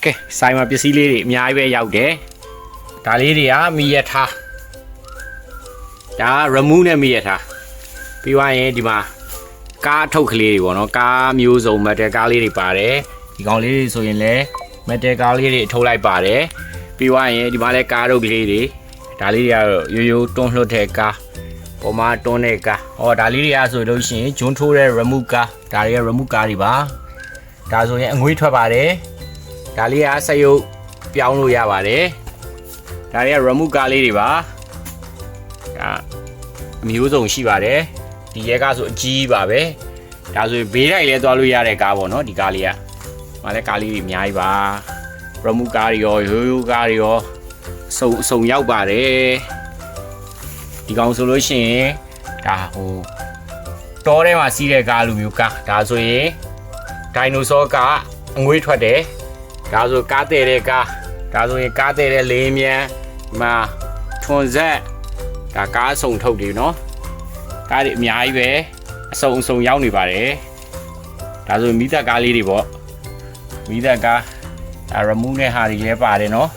ကဲဆိုင်မှာပစ္စည်းလေးတွေအများကြီးပဲရောက်တယ်ဒါလေးတွေကမီရထားဒါ remove နဲ့မီရထားပြီးသွားရင်ဒီမှာကားအထုပ်ကလေးတွေပေါ့နော်ကားမျိုးစုံ metal ကားလေးတွေပါတယ်ဒီကောင်လေးတွေဆိုရင်လည်း metal ကားလေးတွေအထုတ်လိုက်ပါတယ်ပြီးသွားရင်ဒီမှာလည်းကားတို့ကလေးတွေဒါလေးတွေကတော့ရိုးရိုးတွန်းလှုပ်တဲ့ကားပေါ်မှာတွန်းတဲ့ကားဟောဒါလေးတွေကဆိုလို့ရှိရင်ဂျွန်းထိုးတဲ့ remove ကားဒါတွေက remove ကားတွေပါဒါဆိုရင်အငွေးထွက်ပါတယ်ဒါလေးကစက်ရုပ်ပြောင်းလို့ရပါတယ်ဒါတွေက remove ကားလေးတွေပါဒါအမျိုးစုံရှိပါတယ်ဒီရဲကားဆိုအကြီးပါပဲဒါဆိုဘေးတိုက်လဲသွားလို့ရတဲ့ကားပေါ့နော်ဒီကားလေးကမလည်းကားလေးတွေအများကြီးပါ remove ကားတွေရောရိုးရိုးကားတွေရောစုံရောက်ပါတယ်ဒီကောင်ဆိုလို့ရှိရင်ဒါဟိုတောထဲမှာစီးတဲ့ကားလိုမျိုးကားဒါဆိုရင်ဒိုင်နိုဆောကားအငွေးထွက်တယ်ဒါဆိုကားတဲ့ကားဒါဆိုရင်ကားတဲ့လေးမြန်မှာထွန်ဆက်ဒါကားစုံထုတ်တယ်နော်ကားတွေအများကြီးပဲအစုံရောက်နေပါတယ်ဒါဆိုမီးသက်ကားလေးတွေပေါ့မီးသက်ကားဒါ remove နဲ့ဟာတွေလည်းပါတယ်နော်